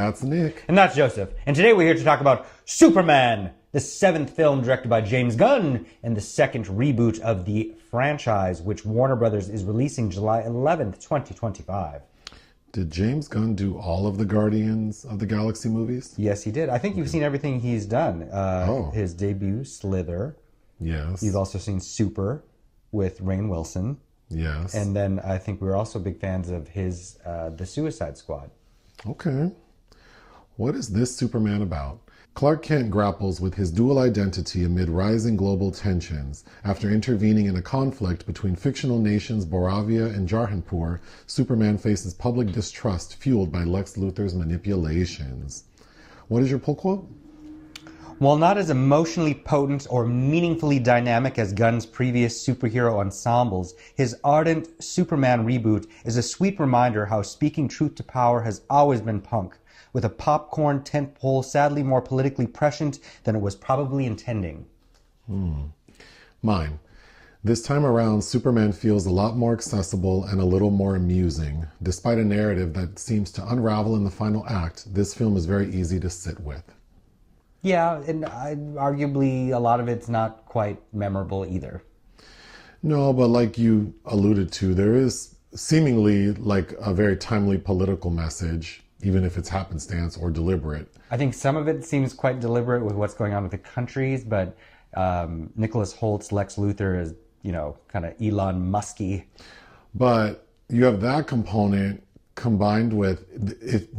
That's Nick. And that's Joseph. And today we're here to talk about Superman, the 7th film directed by James Gunn, and the 2nd reboot of the franchise, which Warner Brothers is releasing July 11th, 2025. Did James Gunn do all of the Guardians of the Galaxy movies? Yes, he did. I think you've seen everything he's done. His debut, Slither. Yes. You've also seen Super with Rainn Wilson. Yes. And then I think we're also big fans of his The Suicide Squad. Okay. What is this Superman about? Clark Kent grapples with his dual identity amid rising global tensions. After intervening in a conflict between fictional nations Boravia and Jarhanpur, Superman faces public distrust fueled by Lex Luthor's manipulations. What is your pull quote? While not as emotionally potent or meaningfully dynamic as Gunn's previous superhero ensembles, his ardent Superman reboot is a sweet reminder how speaking truth to power has always been punk, with a popcorn tentpole sadly more politically prescient than it was probably intending. Mine. This time around, Superman feels a lot more accessible and a little more amusing. Despite a narrative that seems to unravel in the final act, this film is very easy to sit with. Yeah, and arguably a lot of it's not quite memorable either. No, but like you alluded to, there is seemingly like a very timely political message, even if it's happenstance or deliberate. I think some of it seems quite deliberate with what's going on with the countries, but Nicholas Holt's Lex Luthor is, kind of Elon Musky. But you have that component combined with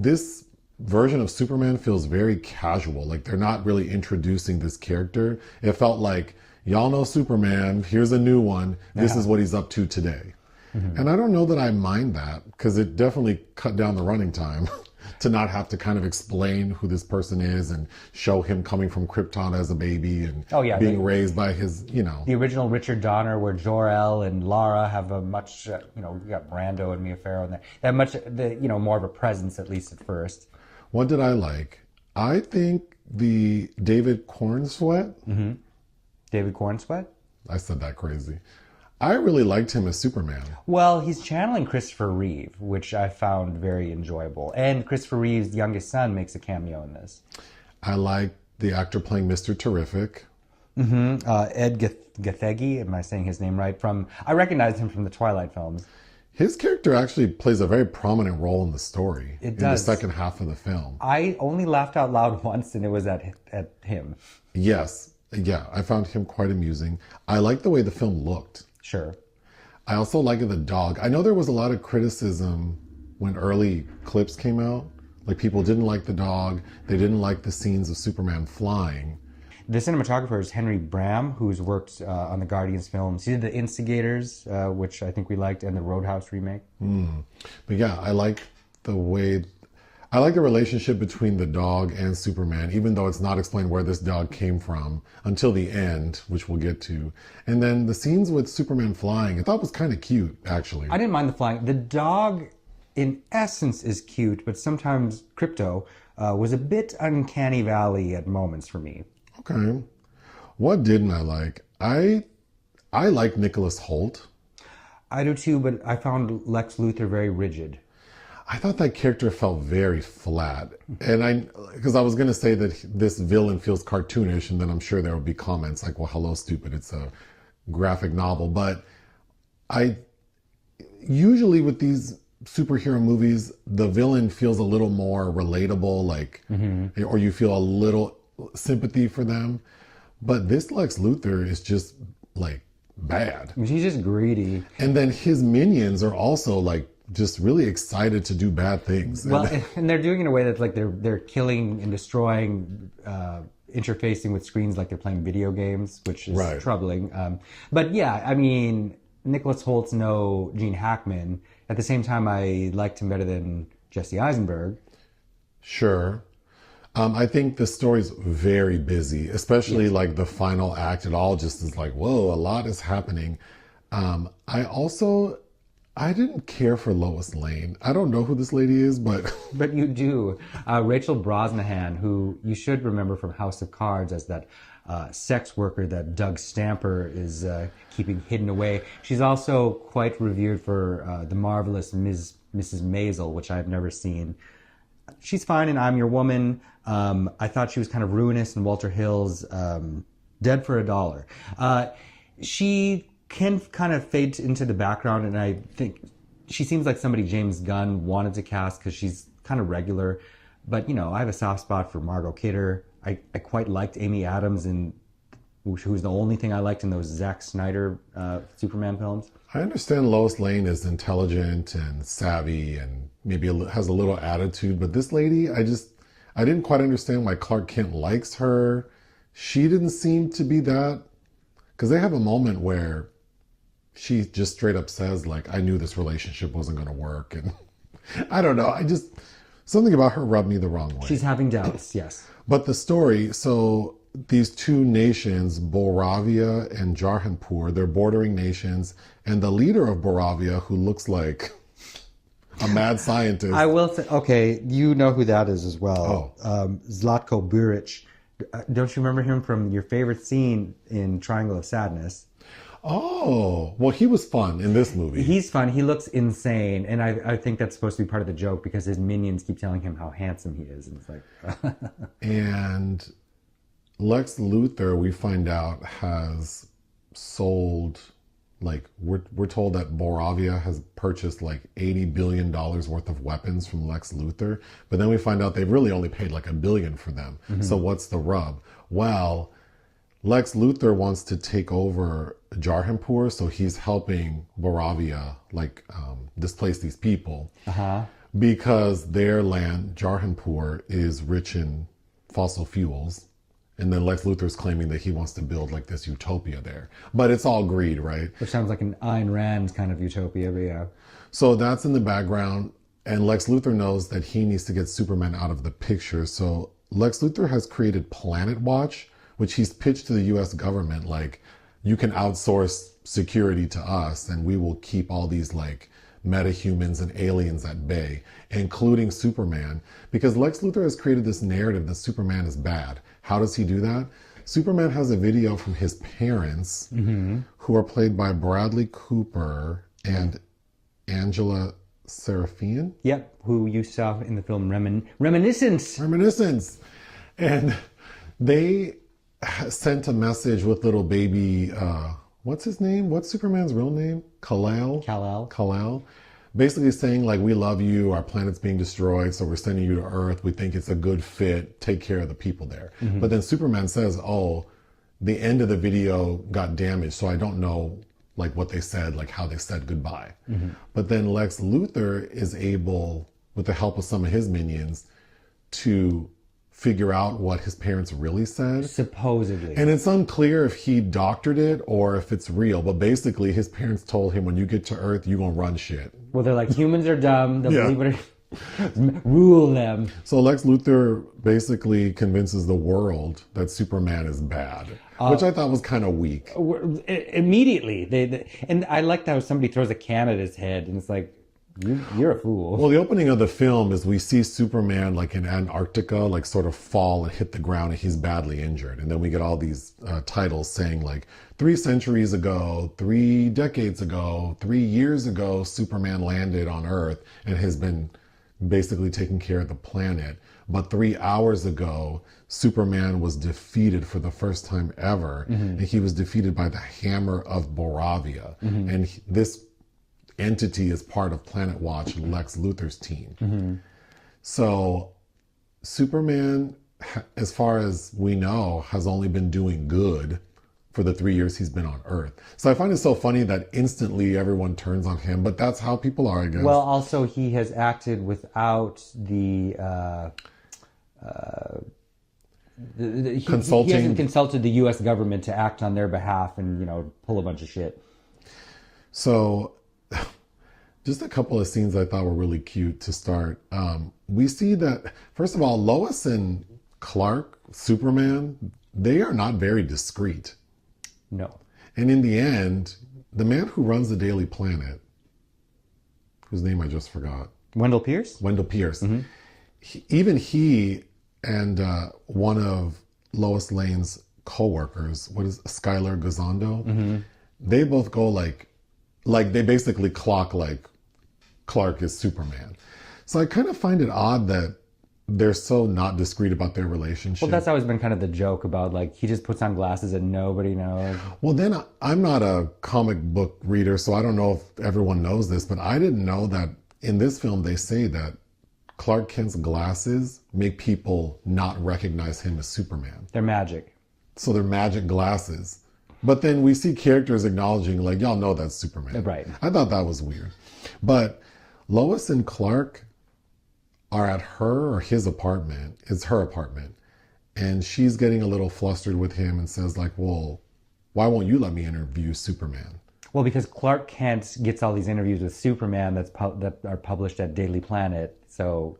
this version of Superman feels very casual. Like they're not really introducing this character. It felt like, y'all know Superman, here's a new one. This is what he's up to today. Mm-hmm. And I don't know that I mind that because it definitely cut down the running time to not have to kind of explain who this person is and show him coming from Krypton as a baby and being raised by his, The original Richard Donner where Jor-El and Lara have a much, you got Brando and Mia Farrow in there. They have much, more of a presence at least at first. What did I like? I think the David Cornsweet. Mm-hmm. David Cornsweet? I said that crazy. I really liked him as Superman. Well, he's channeling Christopher Reeve, which I found very enjoyable. And Christopher Reeve's youngest son makes a cameo in this. I like the actor playing Mr. Terrific. Mm-hmm. Ed Gathegi, am I saying his name right? I recognized him from the Twilight films. His character actually plays a very prominent role in the story. It does. In the second half of the film. I only laughed out loud once, and it was at him. Yes. Yeah, I found him quite amusing. I like the way the film looked. Sure. I also like the dog. I know there was a lot of criticism when early clips came out. Like people didn't like the dog. They didn't like the scenes of Superman flying. The cinematographer is Henry Bram, who's worked on the Guardians films. He did The Instigators, which I think we liked, and the Roadhouse remake. But yeah, I like the relationship between the dog and Superman, even though it's not explained where this dog came from until the end, which we'll get to. And then the scenes with Superman flying, I thought was kind of cute, actually. I didn't mind the flying. The dog, in essence, is cute, but sometimes Krypto was a bit uncanny valley at moments for me. Okay. What didn't I like? I like Nicholas Hoult. I do too, but I found Lex Luthor very rigid. I thought that character felt very flat. And because I was going to say that this villain feels cartoonish, and then I'm sure there will be comments like, well, hello, stupid, it's a graphic novel. But usually with these superhero movies, the villain feels a little more relatable, or you feel a little sympathy for them. But this Lex Luthor is just bad. He's just greedy. And then his minions are also just really excited to do bad things. Well, and they're doing it in a way that's they're killing and destroying, interfacing with screens like they're playing video games, which is troubling. But yeah, I mean, Nicholas Holt's no Gene Hackman. At the same time, I liked him better than Jesse Eisenberg. Sure. I think the story's very busy, especially the final act. It all just is whoa, a lot is happening. I didn't care for Lois Lane. I don't know who this lady is, but... But you do. Rachel Brosnahan, who you should remember from House of Cards as that sex worker that Doug Stamper is keeping hidden away. She's also quite revered for The Marvelous Mrs. Maisel, which I've never seen. she's fine in I'm Your Woman. I thought she was kind of ruinous in Walter Hill's Dead for a Dollar. She can kind of fade into the background, and I think she seems like somebody James Gunn wanted to cast because she's kind of regular. But, I have a soft spot for Margot Kidder. I quite liked Amy Adams, who was the only thing I liked in those Zack Snyder Superman films. I understand Lois Lane is intelligent and savvy and maybe has a little attitude, but this lady, I didn't quite understand why Clark Kent likes her. She didn't seem to be that, because they have a moment where she just straight up says, like, I knew this relationship wasn't going to work. And I don't know. Something about her rubbed me the wrong way. She's having doubts, yes. But the story, so these two nations, Boravia and Jarhanpur, they're bordering nations. And the leader of Boravia, who looks like a mad scientist. I will say, okay, you know who that is as well. Zlatko Buric. Don't you remember him from your favorite scene in Triangle of Sadness? Oh, well, he was fun in this movie. He's fun. He looks insane. And I think that's supposed to be part of the joke because his minions keep telling him how handsome he is. And it's like... And Lex Luthor, we find out, has sold... Like, we're told that Boravia has purchased like $80 billion worth of weapons from Lex Luthor. But then we find out they've really only paid like $1 billion for them. Mm-hmm. So what's the rub? Well, Lex Luthor wants to take over Jarhanpur. So he's helping Boravia, displace these people. Because their land, Jarhanpur, is rich in fossil fuels. And then Lex Luthor's claiming that he wants to build like this utopia there. But it's all greed, right? Which sounds like an Ayn Rand kind of utopia, but yeah. So that's in the background. And Lex Luthor knows that he needs to get Superman out of the picture. So Lex Luthor has created Planet Watch, which he's pitched to the US government. Like, you can outsource security to us and we will keep all these like metahumans and aliens at bay, including Superman. Because Lex Luthor has created this narrative that Superman is bad. How does he do that? Superman has a video from his parents, who are played by Bradley Cooper and Angela Serafian. Yep, who you saw in the film Reminiscence. Reminiscence. And they sent a message with little baby, what's his name? What's Superman's real name? Kal-El. Basically saying, like, we love you, our planet's being destroyed, so we're sending you to Earth, we think it's a good fit, take care of the people there. But then Superman says, the end of the video got damaged, so I don't know, like, what they said, like, how they said goodbye. But then Lex Luthor is able, with the help of some of his minions, to figure out what his parents really said. Supposedly. And it's unclear if he doctored it or if it's real. But basically, his parents told him, when you get to Earth, you're going to run shit. Well, they're like, humans are dumb. They'll believe it. Rule them. So Lex Luthor basically convinces the world that Superman is bad, which I thought was kind of weak. Immediately. And I liked how somebody throws a can at his head, and it's like, you're a fool. Well, the opening of the film is we see Superman like in Antarctica, like sort of fall and hit the ground, and he's badly injured. And then we get all these titles saying like 3 centuries ago, 3 decades ago, 3 years ago, Superman landed on Earth and has been basically taking care of the planet. But 3 hours ago, Superman was defeated for the first time ever. And he was defeated by the Hammer of Boravia. And this entity is part of Planet Watch and Lex Luthor's team. So Superman, as far as we know, has only been doing good for the 3 years he's been on Earth. So I find it so funny that instantly everyone turns on him, but that's how people are, I guess. Well, also he has acted without the consulting. He hasn't consulted the U.S. government to act on their behalf and, pull a bunch of shit. So just a couple of scenes I thought were really cute to start. We see that, first of all, Lois and Clark, Superman, they are not very discreet. No. And in the end, the man who runs the Daily Planet, whose name I just forgot. Wendell Pierce? Wendell Pierce. Even he and one of Lois Lane's co-workers, Skylar Gazondo, they both go like they basically clock like Clark is Superman. So I kind of find it odd that they're so not discreet about their relationship. Well, that's always been kind of the joke about, like, he just puts on glasses and nobody knows. Well, then I'm not a comic book reader, so I don't know if everyone knows this, but I didn't know that in this film they say that Clark Kent's glasses make people not recognize him as Superman. They're magic. So they're magic glasses. But then we see characters acknowledging, like, y'all know that's Superman. Right. I thought that was weird. But Lois and Clark are at her or his apartment. It's her apartment. And she's getting a little flustered with him and says, like, well, why won't you let me interview Superman? Well, because Clark Kent gets all these interviews with Superman that are published at Daily Planet. So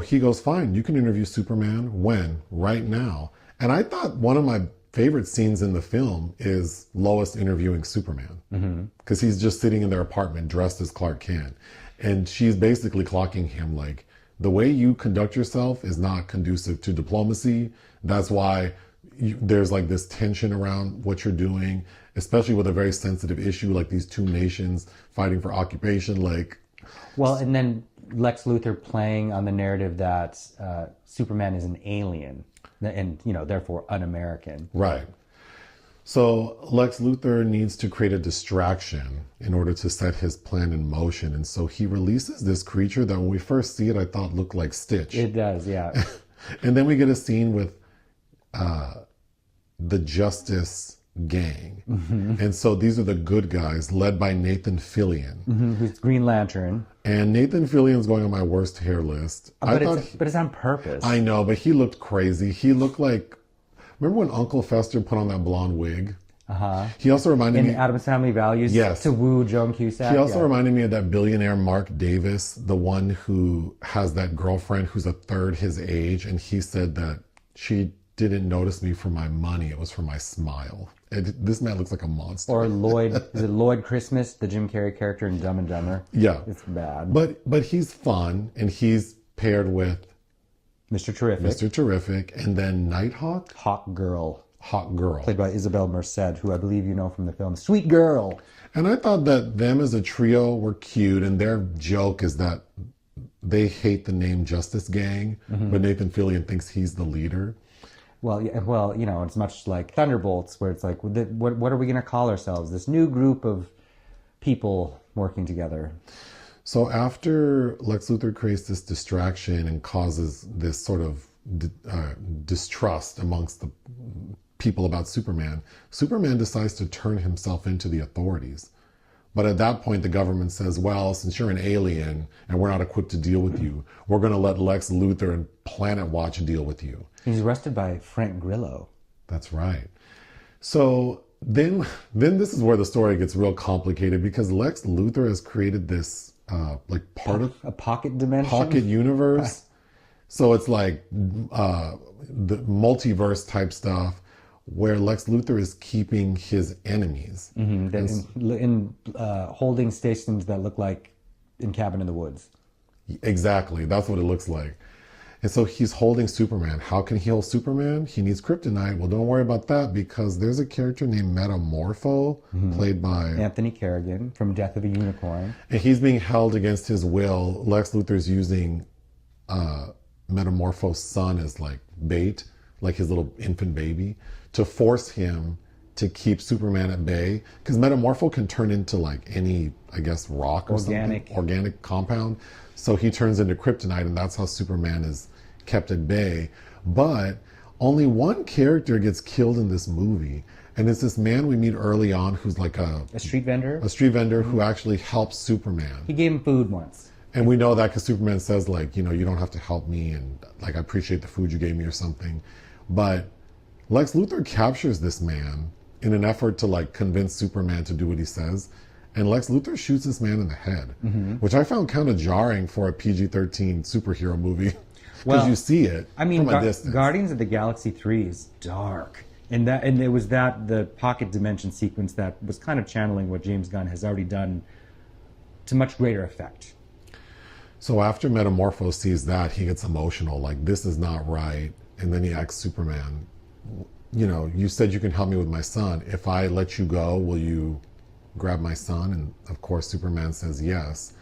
he goes, fine, you can interview Superman. When? Right now. And I thought one of my favorite scenes in the film is Lois interviewing Superman. Because he's just sitting in their apartment dressed as Clark Kent. And she's basically clocking him like, the way you conduct yourself is not conducive to diplomacy. That's why there's like this tension around what you're doing, especially with a very sensitive issue like these two nations fighting for occupation. Like, well, and then Lex Luthor playing on the narrative that Superman is an alien and, you know, therefore un-American. Right. So Lex Luthor needs to create a distraction in order to set his plan in motion. And so he releases this creature that when we first see it, I thought looked like Stitch. It does, yeah. And then we get a scene with the Justice Gang. And so these are the good guys led by Nathan Fillion. Who's Green Lantern. And Nathan Fillion's going on my worst hair list. But it's on purpose. I know, but he looked crazy. He looked like, remember when Uncle Fester put on that blonde wig? He also reminded me... In Addams Family Values? Yes. To woo Joan Cusack? He also reminded me of that billionaire Mark Davis, the one who has that girlfriend who's a third his age, and he said that she didn't notice me for my money, it was for my smile. This man looks like a monster. Or Lloyd, is it Lloyd Christmas, the Jim Carrey character in Dumb and Dumber? Yeah. It's bad. But he's fun, and he's paired with Mr. Terrific. Mr. Terrific, and then Nighthawk? Hawk Girl. Hawk Girl. Played by Isabel Merced, who I believe you know from the film Sweet Girl. And I thought that them as a trio were cute, and their joke is that they hate the name Justice Gang, but Nathan Fillion thinks he's the leader. Well, you know, it's much like Thunderbolts, where it's like, what are we going to call ourselves? This new group of people working together. So after Lex Luthor creates this distraction and causes this sort of distrust amongst the people about Superman, Superman decides to turn himself into the authorities. But at that point, the government says, well, since you're an alien and we're not equipped to deal with you, we're going to let Lex Luthor and Planet Watch deal with you. He's arrested by Frank Grillo. That's right. So then this is where the story gets real complicated, because Lex Luthor has created this like part of a pocket dimension, pocket universe. So it's like the multiverse type stuff, where Lex Luthor is keeping his enemies in holding stations that look like in Cabin in the Woods. Exactly, that's what it looks like. And so he's holding Superman. How can he hold Superman? He needs kryptonite. Well, don't worry about that, because there's a character named Metamorpho, played by Anthony Carrigan from Death of a Unicorn. And he's being held against his will. Lex Luthor's using Metamorpho's son as like bait, like his little infant baby, to force him to keep Superman at bay. Because Metamorpho can turn into like any, I guess, rock or something. Organic compound. So he turns into kryptonite, and that's how Superman is kept at bay. But only one character gets killed in this movie, and it's this man we meet early on who's like a street vendor. A street vendor who actually helps Superman. He gave him food once. And we know that because Superman says, like, you know, you don't have to help me, and like, I appreciate the food you gave me or something. But Lex Luthor captures this man in an effort to like convince Superman to do what he says. And Lex Luthor shoots this man in the head, which I found kind of jarring for a PG-13 superhero movie, because you see it from a distance. Guardians of the Galaxy 3 is dark. And it was the pocket dimension sequence that was kind of channeling what James Gunn has already done to much greater effect. So after Metamorpho sees that, he gets emotional, like, this is not right. And then he asks Superman, you know, you said you can help me with my son. If I let you go, will you grab my son? And of course Superman says yes.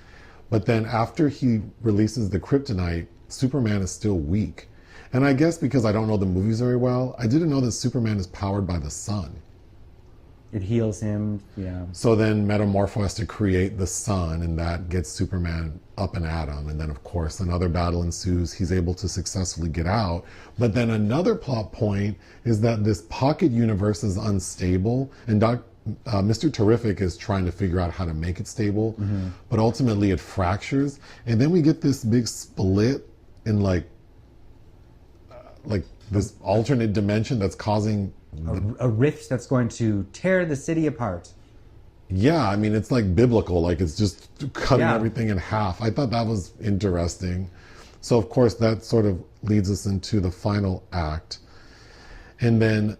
But then after he releases the kryptonite, Superman is still weak. And I guess because I don't know the movies very well, I didn't know that Superman is powered by the sun. It heals him, yeah. So then Metamorpho has to create the sun, and that gets Superman up and at him. And then, of course, another battle ensues. He's able to successfully get out. But then another plot point is that this pocket universe is unstable, and Mr. Terrific is trying to figure out how to make it stable, but ultimately it fractures. And then we get this big split in like this alternate dimension that's causing a rift that's going to tear the city apart. Yeah, I mean, it's like biblical, like it's just cutting Yeah. everything in half. I thought that was interesting. So, of course, that sort of leads us into the final act. And then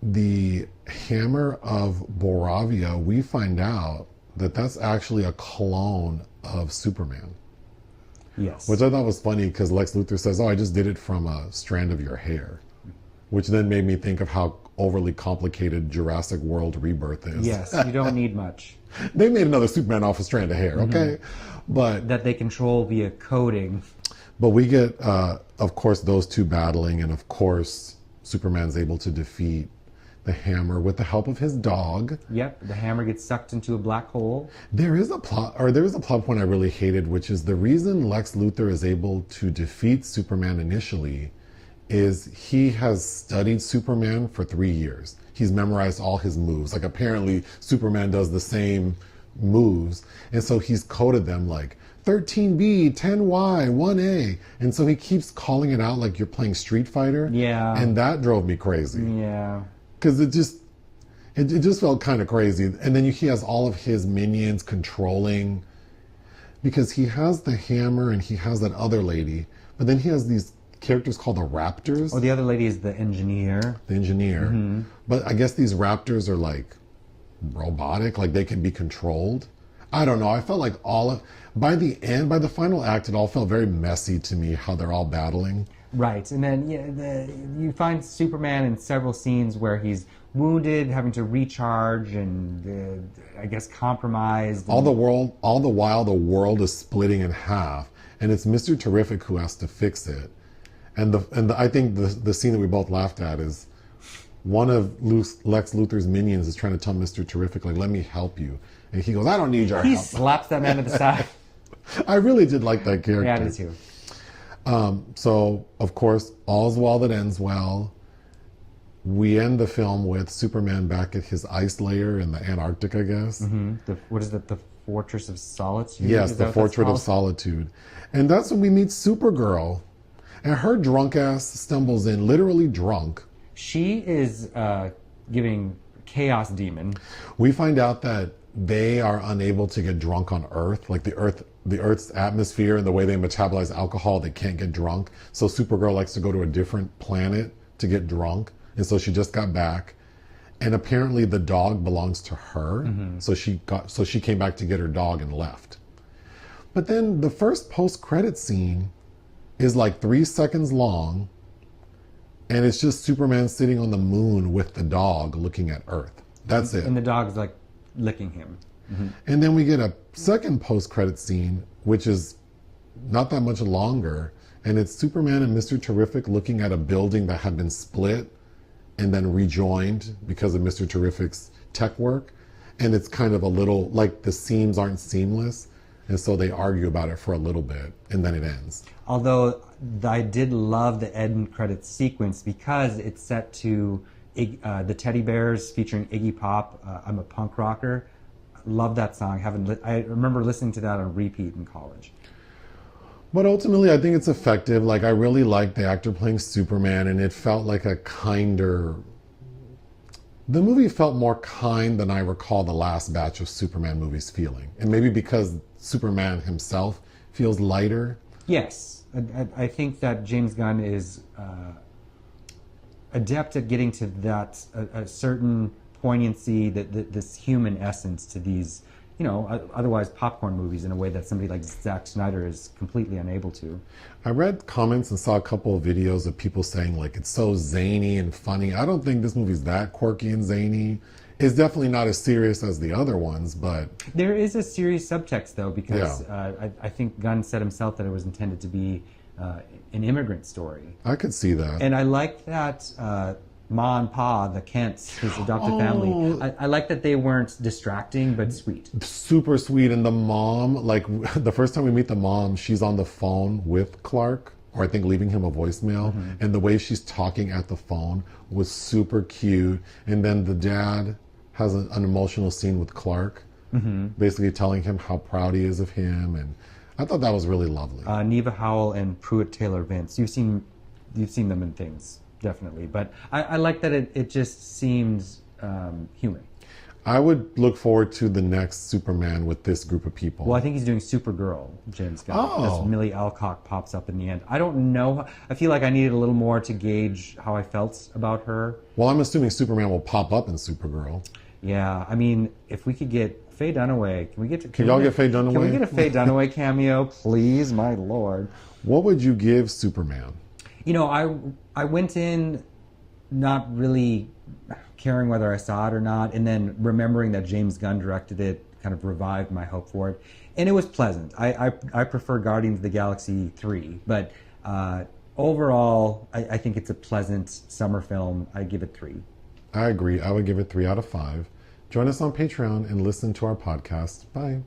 the Hammer of Boravia, we find out that that's actually a clone of Superman. Yes. Which I thought was funny because Lex Luthor says, "Oh, I just did it from a strand of your hair," which then made me think of how overly complicated Jurassic World Rebirth is. Yes, you don't need much. They made another Superman off a strand of hair, okay? But That they control via coding. we get, of course, those two battling, and of course, Superman's able to defeat the Hammer with the help of his dog. Yep, the hammer gets sucked into a black hole. There is a plot point I really hated, which is the reason Lex Luthor is able to defeat Superman initially is he has studied Superman for 3 years. He's memorized all his moves. Like apparently Superman does the same moves. And so he's coded them like 13B, 10Y, 1A. And so he keeps calling it out like you're playing Street Fighter. Yeah. And that drove me crazy. Yeah. Because it just felt kind of crazy. And then he has all of his minions controlling, because he has the hammer and he has that other lady, but then he has these characters called the Raptors. Oh, the other lady is the engineer. The engineer. But I guess these Raptors are like robotic, like they can be controlled. I don't know. I felt like by the final act, it all felt very messy to me how they're all battling. Right, and then you find Superman in several scenes where he's wounded, having to recharge, and I guess compromised. All the while, the world is splitting in half, and it's Mr. Terrific who has to fix it. And I think the scene that we both laughed at is one of Lex Luthor's minions is trying to tell Mr. Terrific, like, "Let me help you," and he goes, "I don't need your He help." slaps that man to the side. I really did like that character. Yeah, I did too. So, of course, all's well that ends well. We end the film with Superman back at his ice lair in the Antarctic, I guess. What is that? The Fortress of Solitude? Yes, Is the that what that's Fortress of called? Solitude. And that's when we meet Supergirl. And her drunk ass stumbles in, literally drunk. She is giving Chaos Demon. We find out that they are unable to get drunk on Earth. Like the Earth's atmosphere and the way they metabolize alcohol, they can't get drunk. So Supergirl likes to go to a different planet to get drunk. And so she just got back. And apparently the dog belongs to her. So she came back to get her dog and left. But then the first post-credit scene is like 3 seconds long. And it's just Superman sitting on the moon with the dog looking at Earth. That's it. And the dog's like licking him. And then we get a second post-credit scene, which is not that much longer. And it's Superman and Mr. Terrific looking at a building that had been split and then rejoined because of Mr. Terrific's tech work. And it's kind of a little, like the seams aren't seamless. And so they argue about it for a little bit, and then it ends. Although I did love the end credits sequence because it's set to the Teddy Bears featuring Iggy Pop, I'm a Punk Rocker. Love that song. I remember listening to that on repeat in college. But ultimately, I think it's effective. Like, I really liked the actor playing Superman, and it felt like a kinder... The movie felt more kind than I recall the last batch of Superman movies feeling. And maybe because Superman himself feels lighter. Yes. I think that James Gunn is adept at getting to that, a certain poignancy, this human essence to these, otherwise popcorn movies in a way that somebody like Zack Snyder is completely unable to. I read comments and saw a couple of videos of people saying like it's so zany and funny. I don't think this movie's that quirky and zany. It's definitely not as serious as the other ones, but... There is a serious subtext though, because I think Gunn said himself that it was intended to be an immigrant story. I could see that. And I like that Ma and Pa, the Kents, his adopted family, I like that they weren't distracting but sweet. Super sweet. And the mom, like the first time we meet the mom, she's on the phone with Clark, or I think leaving him a voicemail. And the way she's talking at the phone was super cute. And then the dad has an emotional scene with Clark, basically telling him how proud he is of him. And I thought that was really lovely. Neva Howell and Pruitt Taylor Vince, you've seen them in things, definitely. But I like that it just seems human. I would look forward to the next Superman with this group of people. Well, I think he's doing Supergirl, James Gunn. Oh. As Millie Alcock pops up in the end. I don't know. I feel like I needed a little more to gauge how I felt about her. Well, I'm assuming Superman will pop up in Supergirl. Yeah, I mean, if we could get Faye Dunaway, Can y'all get Faye Dunaway? Can we get a Faye Dunaway cameo, please, my lord? What would you give Superman? You know, I went in not really caring whether I saw it or not, and then remembering that James Gunn directed it kind of revived my hope for it, and it was pleasant. I prefer Guardians of the Galaxy 3, but overall, I think it's a pleasant summer film. I give it 3. I agree. I would give it 3 out of 5. Join us on Patreon and listen to our podcast. Bye.